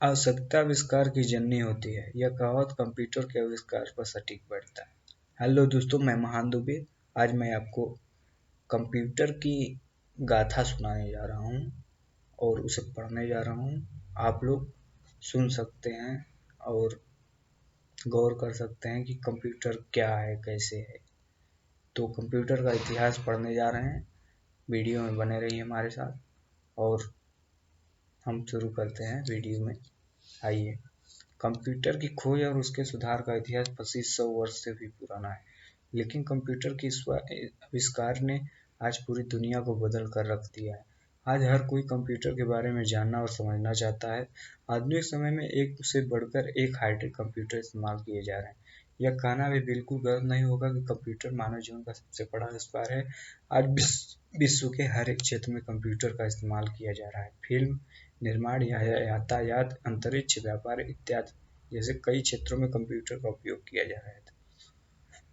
आवश्यकता आविष्कार की जननी होती है, यह कहावत कंप्यूटर के आविष्कार पर सटीक बैठता है। हेलो दोस्तों, मैं महान दुबे। आज मैं आपको कंप्यूटर की गाथा सुनाने जा रहा हूँ और उसे पढ़ने जा रहा हूँ। आप लोग सुन सकते हैं और गौर कर सकते हैं कि कंप्यूटर क्या है, कैसे है। तो कंप्यूटर का इतिहास पढ़ने जा रहे हैं। वीडियो में बने रहिए हमारे साथ और हम शुरू करते हैं वीडियो में। आइए। कंप्यूटर की खोज और उसके सुधार का इतिहास 2500 वर्ष से भी पुराना है, लेकिन कंप्यूटर के आविष्कार ने आज पूरी दुनिया को बदल कर रख दिया है। आज हर कोई कंप्यूटर के बारे में जानना और समझना चाहता है। आधुनिक समय में एक से बढ़कर एक हाईटेक कंप्यूटर इस्तेमाल किए जा रहे हैं। यह कहना भी बिल्कुल गलत नहीं होगा कि कंप्यूटर मानव जीवन का सबसे बड़ा आविष्कार है। आज विश्व के हर एक क्षेत्र में कंप्यूटर का इस्तेमाल किया जा रहा है। फिल्म निर्माण, यातायात, अंतरिक्ष, व्यापार इत्यादि जैसे कई क्षेत्रों में कंप्यूटर का उपयोग किया जा रहा है।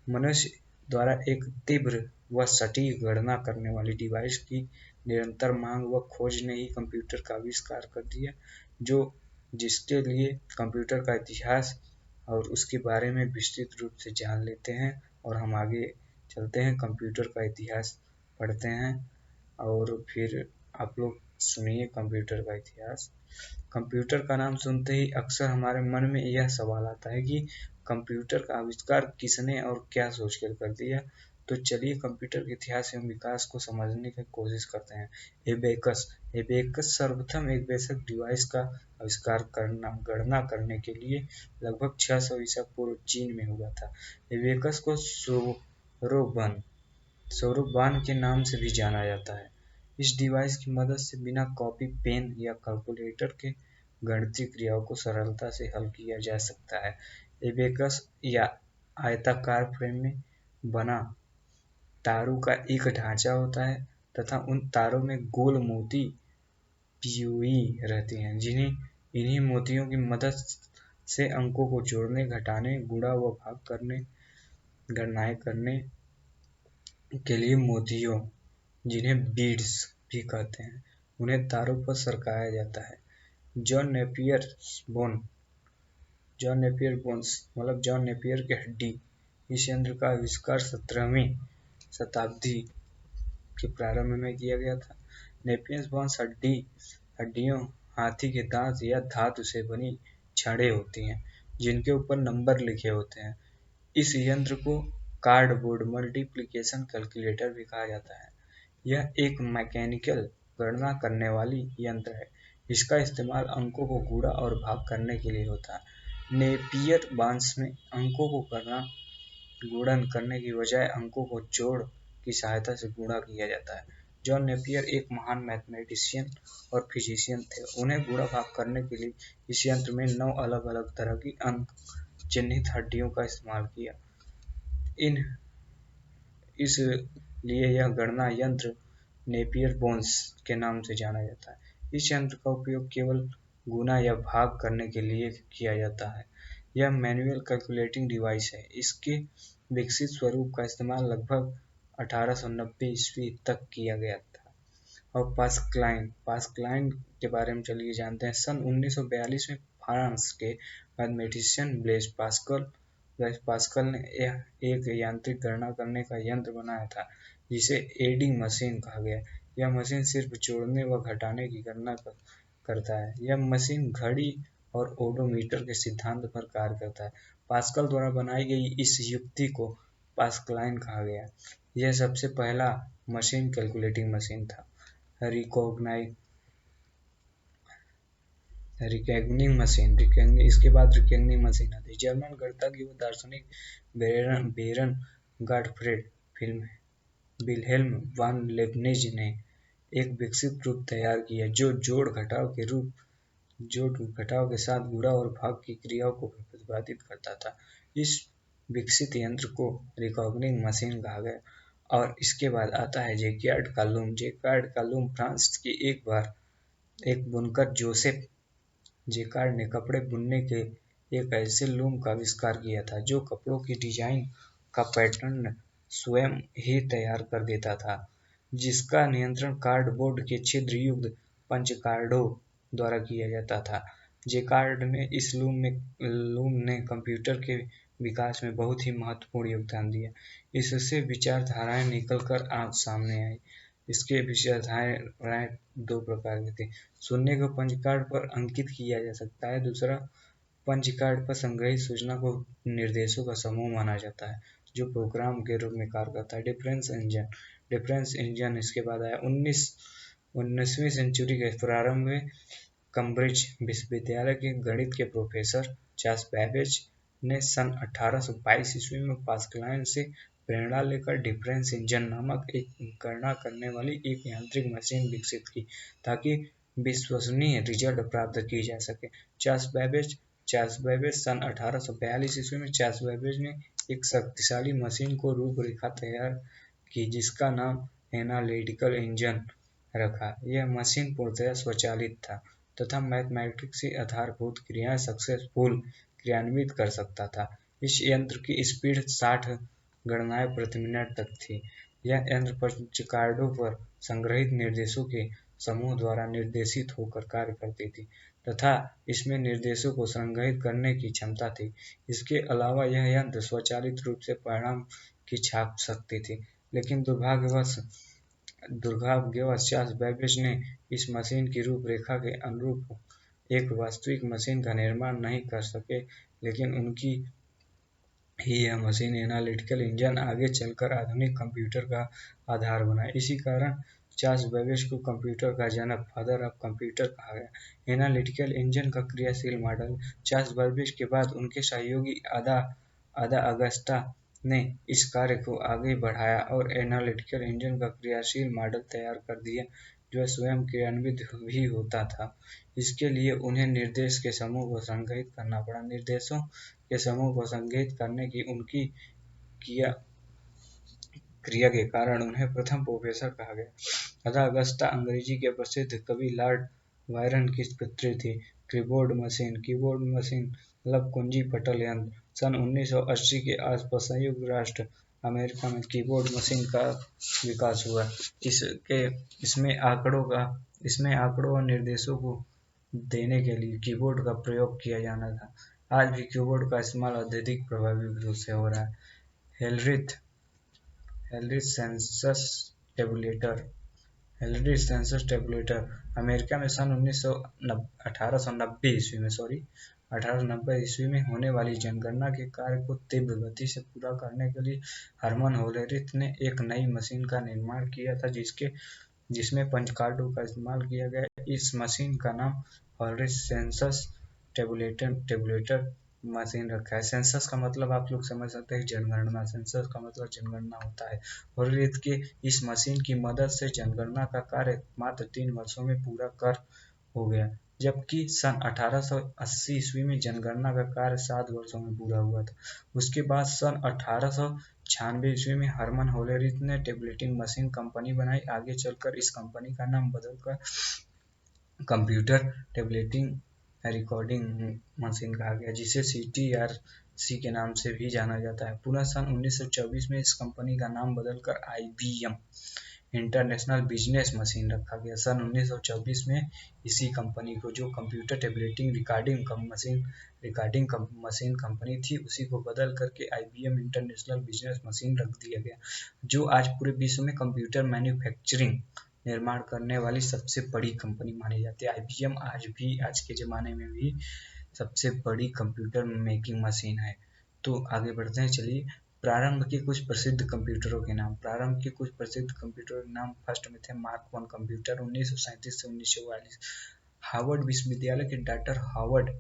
मनुष्य द्वारा एक तीव्र व सटीक गणना करने वाली डिवाइस की निरंतर मांग व खोज ने ही कंप्यूटर का आविष्कार कर दिया, जिसके लिए कंप्यूटर का इतिहास और उसके बारे में विस्तृत रूप से जान लेते हैं। और हम आगे चलते हैं, कंप्यूटर का इतिहास पढ़ते हैं और फिर आप लोग सुनिए कंप्यूटर का इतिहास। कंप्यूटर का नाम सुनते ही अक्सर हमारे मन में यह सवाल आता है कि कंप्यूटर का आविष्कार किसने और क्या सोचकर कर दिया। तो चलिए कंप्यूटर के इतिहास एवं विकास को समझने की कोशिश करते हैं। एबेकस एबेकस सर्वप्रथम एक बेसिक डिवाइस का आविष्कार गणना करने के लिए लगभग 600 ईसा पूर्व चीन में हुआ था। एबेकस को सौरभ के नाम से भी जाना जाता है। इस डिवाइस की मदद से बिना कॉपी पेन या कैलकुलेटर के गणितीय क्रियाओं को सरलता से हल किया जा सकता है। एबेकस या आयताकार फ्रेम में बना तारों का एक ढांचा होता है तथा उन तारों में गोल मोती पिरोई रहती हैं, इन्हीं मोतियों की मदद से अंकों को जोड़ने, घटाने, गुणा व भाग करने, गणनाएं करने के लिए मोतियों, जिन्हें बीड्स भी कहते हैं, उन्हें तारों पर सरकाया जाता है। जॉन नेपियर बोन्स मतलब जॉन नेपियर की हड्डी, इस यंत्र का आविष्कार 17वीं शताब्दी के प्रारंभ में किया गया था। नेपियर बोन्स हड्डियों, हाथी के दांत या धातु से बनी छड़ें होती हैं, जिनके ऊपर नंबर लिखे होते हैं। इस यंत्र को कार्डबोर्ड मल्टीप्लिकेशन कैलकुलेटर भी कहा जाता है। यह एक मैकेनिकल गणना करने वाली यंत्र है। इसका इस्तेमाल अंकों को गुणा और भाग करने के लिए होता है। नेपियर बांस में अंकों को गुणन करने की बजाय अंकों को जोड़ की सहायता से गुणा किया जाता है। जॉन नेपियर एक महान मैथमेटिशियन और फिजिशियन थे। उन्हें गुणा भाग करने के लिए इस यंत्र में 9 अलग अलग तरह की अंक चिन्हित हड्डियों का इस्तेमाल किया। इसलिए यह गणना यंत्र नेपियर बोन्स के नाम से जाना जाता है। इस यंत्र का उपयोग केवल गुणा या भाग करने के लिए किया जाता है। यह मैनुअल कैलकुलेटिंग डिवाइस है। इसके विकसित स्वरूप का इस्तेमाल लगभग 1890 ईस्वी तक किया गया था। और पास्कलाइन के बारे में चलिए जानते हैं। सन 1942 में फ्रांस के मैथमेटिशियन ब्लेज पास्कल ने एक यांत्रिक गणना करने का यंत्र बनाया था, जिसे एडी मशीन कहा गया। यह मशीन सिर्फ जोड़ने व घटाने की गणना करता है। यह मशीन घड़ी और ओडोमीटर के सिद्धांत पर कार्य करता है। पास्कल द्वारा बनाई गई इस युक्ति को पास्कलाइन कहा गया। यह सबसे पहला मशीन कैलकुलेटिंग मशीन था। इसके बाद रिकॉग्निंग मशीन आती। जर्मन गणितज्ञ व दार्शनिक बेरन गॉटफ्रेड विल्हेल्म वान लेबनिज ने एक विकसित रूप तैयार किया, जो जोड़ घटाव के साथ गुणा और भाग की क्रियाओं को प्रतिपादित करता था। इस विकसित यंत्र को रिकॉग्निंग मशीन कहा गया। और इसके बाद आता है जैकार्ड का लूम फ्रांस के एक बुनकर जोसेफ जैकार्ड ने कपड़े बुनने के एक ऐसे लूम का आविष्कार किया था, जो कपड़ों की डिजाइन का पैटर्न स्वयं ही तैयार कर देता था, जिसका नियंत्रण कार्डबोर्ड के छिद्र युक्त पंच कार्डों द्वारा किया जाता था। जेकार्ड ने इस लूम ने कंप्यूटर के विकास में बहुत ही महत्वपूर्ण योगदान दिया। इससे विचारधाराएं निकलकर सामने आई। इसके विचारधाराएं दो प्रकार की थी। शून्य को पंच कार्ड पर अंकित किया जा सकता है, दूसरा पंच कार्ड पर संग्रहित सूचना को निर्देशों का समूह माना जाता है जो प्रोग्राम के रूप में कार्य करता है। डिफरेंस इंजन इसके बाद आया। 19वीं सेंचुरी के प्रारंभ में कैम्ब्रिज विश्वविद्यालय के गणित के प्रोफेसर चार्ल्स बैबेज ने सन 1822 ईस्वी में पास्कल से प्रेरणा लेकर डिफरेंस इंजन नामक एक गणना करने वाली एक यांत्रिक मशीन विकसित की ताकि विश्वसनीय रिजल्ट प्राप्त की जा सके। चार्ल्स बैबेज सन 1842 ईस्वी में चार्ल्स बैबेज ने एक शक्तिशाली मशीन को रूपरेखा तैयार की जिसका नाम एनालिटिकल इंजन रखा। यह मशीन पूर्णतः स्वचालित था तथा मैथमेटिक्स से आधारभूत क्रियाएं सक्सेसफुल क्रियान्वित कर सकता था। इस यंत्र की स्पीड 60 गणनाएं प्रति मिनट तक थी। यह यंत्र पंच कार्डों पर संग्रहित निर्देशों के समूह द्वारा निर्देशित होकर कार्य करती थी तथा इसमें निर्देशों को संग्रहित करने की क्षमता थी। इसके अलावा यह यंत्र स्वचालित रूप से परिणाम की छाप सकती थी, लेकिन दुर्भाग्यवश चार्ल्स बैबेज ने इस मशीन की रूपरेखा के अनुरूप एक वास्तविक मशीन का निर्माण नहीं कर सके, लेकिन उनकी ही यह मशीन एनालिटिकल इंजन आगे चलकर आधुनिक कंप्यूटर का आधार बना। इसी कारण चार्ल्स बैबेज को कंप्यूटर का जनक, फादर ऑफ कंप्यूटर कहा गया। एनालिटिकल इंजन का क्रियाशील मॉडल। चार्ल्स बैबेज के बाद उनके सहयोगी आदा अगस्टा ने इस कार्य को आगे बढ़ाया और एनालिटिकल इंजन का क्रियाशील मॉडल तैयार कर दिया जो स्वयं क्रियान्वित भी होता था। इसके लिए उन्हें निर्देश के समूह को संग्रहित करना पड़ा। निर्देशों के समूह को संग्रहित करने की उनकी क्रिया के कारण उन्हें प्रथम प्रोफेसर कहा गया। आदा अगस्टा अंग्रेजी के प्रसिद्ध कवि लॉर्ड बायरन की पुत्री थी। कीबोर्ड मशीन मतलब कुंजी पटल यंत्र। सन 1980 के आसपास संयुक्त राष्ट्र अमेरिका में कीबोर्ड मशीन का विकास हुआ। इसमें आंकड़ों और निर्देशों को देने के लिए कीबोर्ड का प्रयोग किया जाना था। आज भी कीबोर्ड का इस्तेमाल अत्यधिक प्रभावी रूप से हो रहा है। हेनरिच सेंसस टेबुलेटर अमेरिका में सन 1890 ईस्वी में होने वाली जनगणना के कार्य को तीव्र गति से पूरा करने के लिए हरमन होलेरिथ ने एक नई मशीन का निर्माण किया था जिसमें पंच कार्डों का इस्तेमाल किया गया। इस मशीन का नाम होलेरिथ सेंसस टेबुलेटर मशीन रखा है। सेंसस का मतलब आप लोग समझ सकते हैं, जनगणना। सेंसस का मतलब जनगणना होता है। होलेरिथ के इस मशीन की मदद से जनगणना का कार्य मात्र 3 वर्षों में पूरा हो गया, जबकि सन 1880 ईस्वी में जनगणना का कार्य 7 वर्षों में पूरा हुआ था। उसके बाद सन 1896 ईस्वी में हरमन होलेरिथ ने टेबुलेटिंग मशीन कंपनी बनाई। आगे चलकर इस कंपनी का नाम बदलकर कंप्यूटर टेबुलेटिंग रिकॉर्डिंग मशीन कहा गया, जिसे CTRC के नाम से भी जाना जाता है। पुनः सन 1924 में इस कंपनी का नाम बदलकर IBM इंटरनेशनल बिजनेस मशीन रखा गया। सन 1924 में इसी कंपनी को, जो computer tabulating recording machine company थी, उसी को बदल करके IBM इंटरनेशनल बिजनेस मशीन रख दिया गया, जो आज पूरे विश्व में कंप्यूटर मैन्युफैक्चरिंग निर्माण करने वाली सबसे बड़ी कंपनी मानी जाती है। IBM आज के ज़माने में भी सबसे बड़ी कंप्यूटर मेकिंग मशीन है। तो आगे बढ़ते हैं, चलिए। प्रारंभ के कुछ प्रसिद्ध कंप्यूटरों के नाम। फर्स्ट में थे मार्क 1 कंप्यूटर 1937 से 1942। हार्वर्ड विश्वविद्यालय के डॉक्टर हार्वर्ड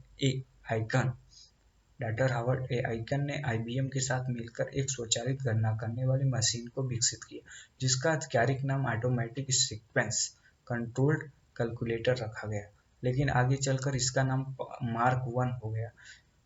ए आइकन ने IBM के साथ मिलकर एक स्वचालित गणना करने वाली मशीन को विकसित किया, जिसका आधिकारिक नाम ऑटोमेटिक सीक्वेंस कंट्रोल्ड कैलकुलेटर रखा गया, लेकिन आगे चलकर इसका नाम मार्क 1 हो गया।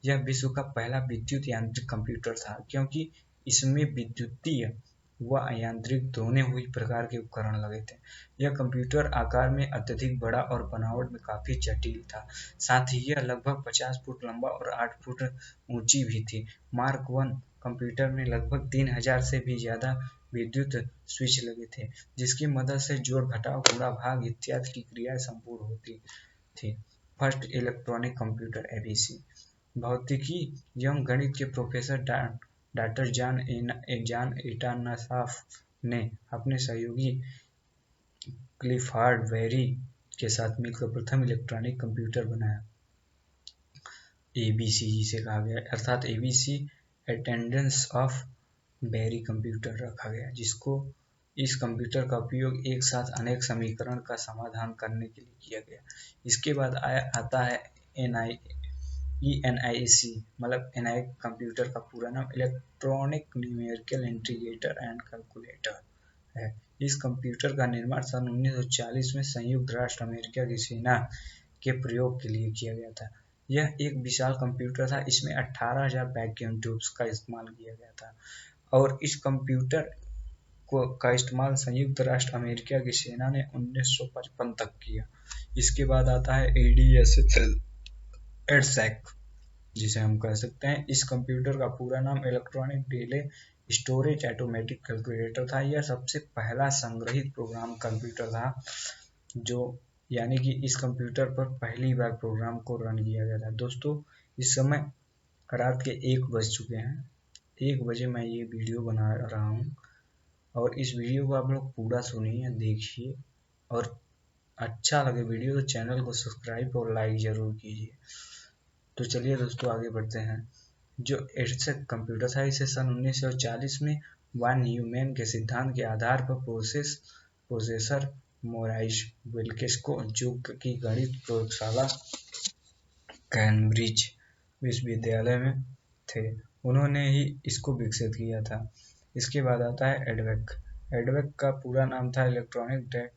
यह विश्व का पहला विद्युत यांत्रिक कंप्यूटर था, क्योंकि इसमें विद्युतीय व यांत्रिक दोनों ही प्रकार के उपकरण लगे थे। यह कंप्यूटर आकार में अत्यधिक बड़ा और बनावट में काफी जटिल था। साथ ही यह लगभग 50 फुट लंबा और 8 फुट ऊंची भी थी। मार्क 1 कंप्यूटर में लगभग 3000 से भी ज्यादा विद्युत स्विच लगे थे, जिसकी मदद से जोड़, घटाव, गुणा, भाग इत्यादि की क्रियाएं संपूर्ण होती थी। First electronic computer ABC. भौतिकी एवं गणित के प्रोफेसर डॉक्टर जॉन इटानासाफ ने अपने सहयोगी क्लिफार्ड वेरी के साथ मिलकर प्रथम इलेक्ट्रॉनिक कंप्यूटर बनाया, एबीसी जिसे कहा गया, अर्थात एबीसी अटेंडेंस ऑफ बेरी कंप्यूटर रखा गया, जिसको इस कंप्यूटर का उपयोग एक साथ अनेक समीकरण का समाधान करने के लिए किया गया। इसके बाद आता है ENIAC, मतलब एनआईसी कंप्यूटर का पूरा नाम electronic numerical integrator and calculator है। इस कंप्यूटर का निर्माण सन 1940 में संयुक्त राष्ट्र अमेरिका की सेना के प्रयोग के लिए किया गया था। यह एक विशाल कंप्यूटर था, इसमें 18,000 वैक्यूम ट्यूब्स का इस्तेमाल किया गया था और इस कंप्यूटर का इस्तेमाल संयुक्त राष्ट्र अमेरिका की सेना ने 1955 तक किया। इसके बाद आता है एडसैक, जिसे हम कह सकते हैं। इस कंप्यूटर का पूरा नाम electronic delay storage automatic calculator था। यह सबसे पहला संग्रहित प्रोग्राम कंप्यूटर था, जो यानी कि इस कंप्यूटर पर पहली बार प्रोग्राम को रन किया गया था। दोस्तों, इस समय रात के 1 बज चुके हैं। 1 बजे मैं ये वीडियो बना रहा हूँ और इस वीडियो को आप लोग पूरा सुनिए, देखिए, और अच्छा लगे वीडियो तो चैनल को सब्सक्राइब और लाइक जरूर कीजिए। तो चलिए दोस्तों, आगे बढ़ते हैं। जो एडसैक कंप्यूटर था, इसे सन 1940 में वान न्यूमैन के सिद्धांत के आधार पर प्रोफेसर मोराइस विल्कोक्स, जो की गणित प्रयोगशाला कैम्ब्रिज विश्वविद्यालय में थे, उन्होंने ही इसको विकसित किया था। इसके बाद आता है एडवेक। एडवेक का पूरा नाम था electronic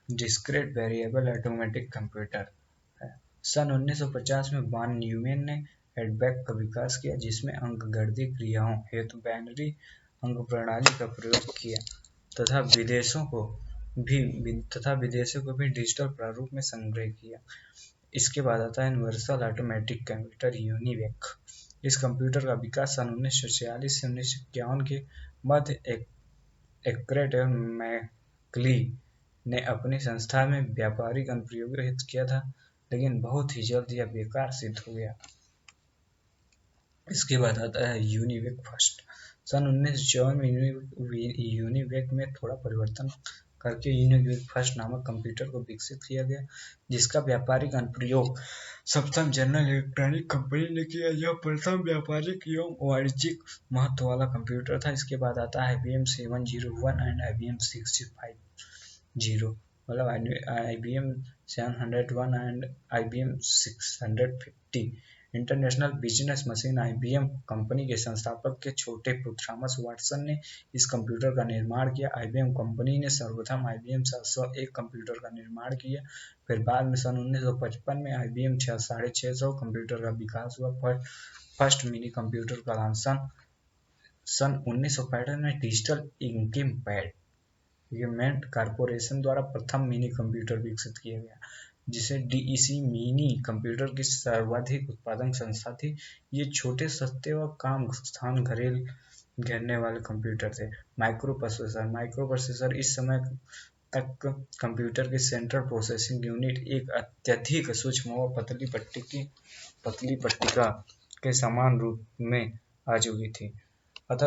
discrete variable automatic computer है। सन 1950 में वान न्यूमैन ने एडवेक का विकास किया, जिसमें अंकगणितीय क्रियाओं हेतु बाइनरी अंक प्रणाली का प्रयोग किया तथा विदेशों को भी डिजिटल प्रारूप में संग्रह किया। इसके बाद आता है यूनिवर्सल ऑटोमेटिक कंप्यूटर यूनिवेक। इस कंप्यूटर का विकास सन 1946 से 1951 के मध्य एक्रेट एवं मैकली ने अपनी संस्था में व्यापारिक अनुप्रयोग हेतु किया था, लेकिन बहुत ही जल्द यह बेकार सिद्ध हो गया। इसके बाद आता है यूनिवेक फर्स्ट। सन 1954 में यूनिवेक में थोड़ा परिवर्तन करके यूनिवेक फर्स्ट नामक कंप्यूटर को विकसित किया गया, जिसका व्यापारिक अनुप्रयोग सप्तम जनरल इलेक्ट्रॉनिक कंपनी ने किया। यह प्रथम व्यापारिक एवं वाणिज्यिक महत्व वाला कंप्यूटर था। इसके बाद आता है IBM 701 एंड IBM 650, मतलब IBM 701 and IBM 650। International business machine IBM company के संस्थापक के छोटे पुत्र थॉमस वाटसन ने इस कंप्यूटर का निर्माण किया। IBM कंपनी ने सर्वप्रथम IBM 701 कंप्यूटर का निर्माण किया। फिर बाद में सन 1955 में IBM 650 कंप्यूटर का विकास हुआ। फर्स्ट मिनी कंप्यूटर का लॉन्च सन 1965 में डिजिटल इक्विपमेंट कॉर्पोरेशन द्वारा प्रथम मिनी कंप्यूटर विकसित किया गया, जिसे DEC मिनी कंप्यूटर की सर्वाधिक उत्पादक संस्था थी। ये छोटे, सस्ते व कम स्थान घेरने वाले कंप्यूटर थे। माइक्रोप्रोसेसर इस समय तक कंप्यूटर की सेंट्रल प्रोसेसिंग यूनिट, एक अत्यधिक सूक्ष्म व पतली पट्टिका के समान रूप में आ चुकी थी, अतः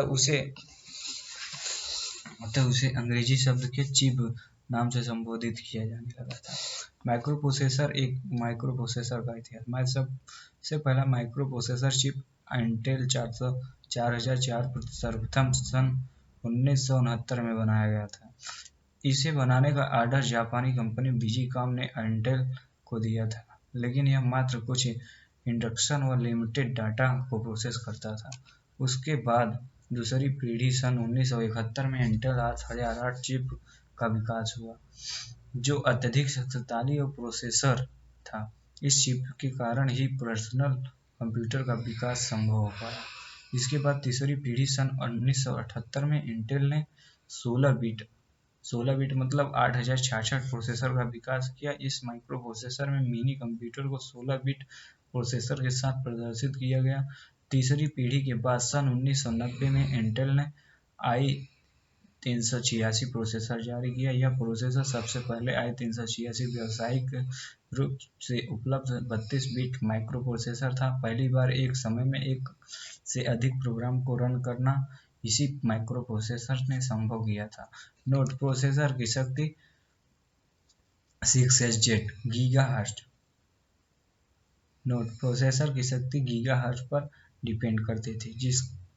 उसे अंग्रेजी शब्द के चिप नाम से संबोधित किया जाने लगा था। माइक्रोप्रोसेसर का इतिहास। सबसे पहला माइक्रोप्रोसेसर चिप इंटेल 4004 सर्वप्रथम सन 1969 में बनाया गया था। इसे बनाने का आर्डर जापानी कंपनी बीजीकॉम ने इंटेल को दिया था, लेकिन यह मात्र कुछ इंस्ट्रक्शन व लिमिटेड डाटा को प्रोसेस करता था। उसके बाद दूसरी पीढ़ी सन 1971 में इंटेल 8008 चिप का विकास हुआ, जो अत्यधिक शक्तिशाली और प्रोसेसर था। इस चिप के कारण ही पर्सनल कंप्यूटर का विकास संभव हो पाया। इसके बाद तीसरी पीढ़ी सन 1978 में इंटेल ने 16 बिट मतलब 8066 प्रोसेसर का विकास किया। इस माइक्रो प्रोसेसर में मिनी कंप्यूटर को 16 बिट प्रोसेसर के साथ प्रदर्शित किया गया। तीसरी पीढ़ी के बाद सन 1990 में इंटेल ने 386 प्रोसेसर जारी किया। यह प्रोसेसर सबसे पहले i386 व्यावसायिक रूप से उपलब्ध 32 बिट माइक्रो प्रोसेसर था। पहली बार एक समय में एक से अधिक प्रोग्राम को रन करना इसी माइक्रो प्रोसेसर ने संभव किया था। नोट प्रोसेसर की शक्ति 6SZ गीगाहर्ट्ज। नोट प्रोसेसर की शक्ति गीगाहर्ट्ज पर डिपेंड करती थी।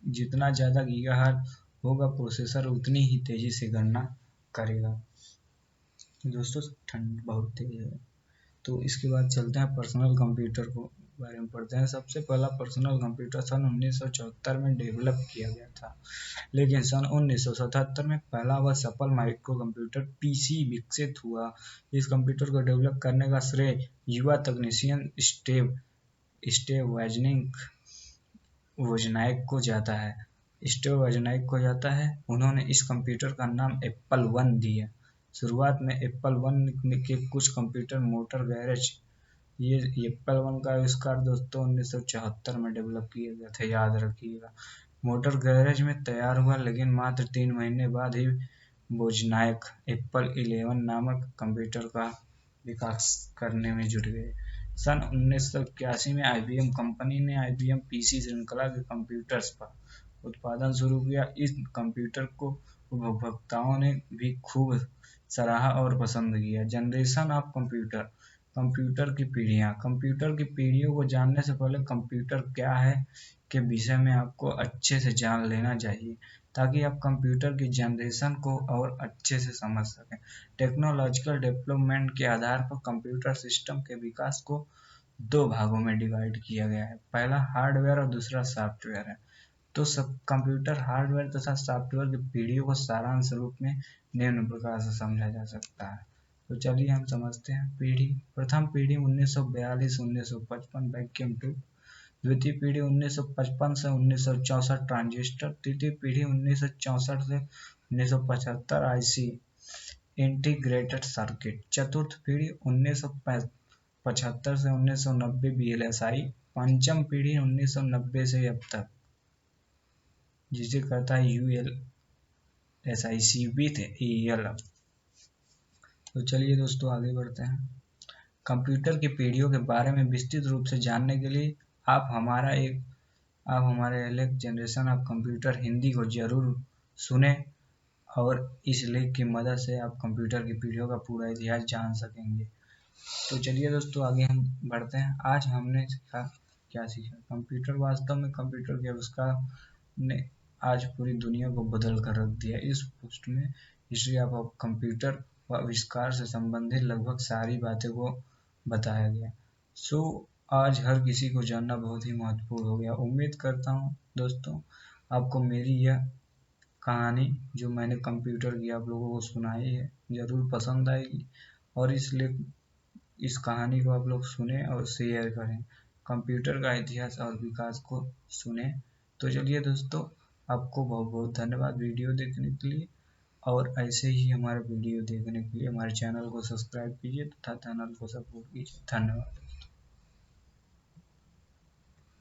जितना ज़्यादा गीगाहर्ट्ज होगा प्रोसेसर उतनी ही तेज़ी से गणना करेगा। दोस्तों ठंड बहुत तेज है, तो इसके बाद चलते हैं पर्सनल कंप्यूटर को बारे में पढ़ते हैं। सबसे पहला पर्सनल कंप्यूटर सन 1974 में डेवलप किया गया था, लेकिन सन 1977 में पहला व सफल माइक्रो कंप्यूटर पीसी विकसित हुआ। इस कंप्यूटर को डेवलप करने का श्रेय युवा तकनीशियन स्टेव वोजनाइक को जाता है। उन्होंने इस कंप्यूटर का नाम एप्पल 1 दिया। शुरुआत में एप्पल 1 के कुछ कंप्यूटर मोटर गैरेज, ये एप्पल 1 का आविष्कार दोस्तों 1974 में डेवलप किया गया था, याद रखिएगा। मोटर गैरेज में तैयार हुआ, लेकिन मात्र 3 महीने बाद ही वोजनाइक एप्पल 11 नामक कंप्यूटर का विकास करने में जुट गए। सन 1981 में IBM कंपनी ने IBM PC श्रृंखला के कंप्यूटर्स पर उत्पादन शुरू किया। इस कंप्यूटर को उपभोक्ताओं ने भी खूब सराहा और पसंद किया। जनरेशन ऑफ कंप्यूटर की पीढ़ियाँ। कंप्यूटर की पीढ़ियों को जानने से पहले कंप्यूटर क्या है के विषय में आपको अच्छे से जान लेना चाहिए, ताकि आप कंप्यूटर की जनरेशन को और अच्छे से समझ सकें। टेक्नोलॉजिकल डेवलपमेंट के आधार पर कंप्यूटर सिस्टम के विकास को 2 भागों में डिवाइड किया गया है। पहला हार्डवेयर और दूसरा सॉफ्टवेयर है। तो सब कंप्यूटर हार्डवेयर तथा सॉफ्टवेयर की पीढ़ियों को सारांश रूप में निम्न प्रकार से समझा जा सकता है। तो चलिए हम समझते हैं। पीढ़ी। प्रथम पीढ़ी 1942-1955 वैक्यूम ट्यूब। द्वितीय पीढ़ी 1955 से 1964 ट्रांजिस्टर। तृतीय पीढ़ी 1964 से 1975 IC इंटीग्रेटेड सर्किट। चतुर्थ पीढ़ी 1975 से 1990 VLSI। पंचम पीढ़ी 1990 से अब तक, जिसे कहता है ULSIC विथ EL। तो चलिए दोस्तों आगे बढ़ते हैं। कंप्यूटर की पीढ़ियों के बारे में विस्तृत रूप से जानने के लिए आप हमारे लेख जनरेशन ऑफ कंप्यूटर हिंदी को जरूर सुने, और इस लेख की मदद से आप कंप्यूटर की पीढ़ियों का पूरा इतिहास जान सकेंगे। तो चलिए दोस्तों आगे हम बढ़ते हैं। आज हमने क्या सीखा। कंप्यूटर वास्तव में कंप्यूटर के आविष्कार ने आज पूरी दुनिया को बदल कर रख दिया। इस पोस्ट में हिस्ट्री ऑफ कंप्यूटर व आविष्कार से संबंधित लगभग सारी बातें को बताया गया। आज हर किसी को जानना बहुत ही महत्वपूर्ण हो गया। उम्मीद करता हूँ दोस्तों आपको मेरी यह कहानी जो मैंने कंप्यूटर की आप लोगों को सुनाई है ज़रूर पसंद आएगी, और इसलिए इस कहानी को आप लोग सुने और शेयर करें, कंप्यूटर का इतिहास और विकास को सुने। तो चलिए दोस्तों आपको बहुत बहुत धन्यवाद वीडियो देखने के लिए, और ऐसे ही हमारे वीडियो देखने के लिए हमारे चैनल को सब्सक्राइब कीजिए तथा चैनल को सपोर्ट कीजिए। धन्यवाद।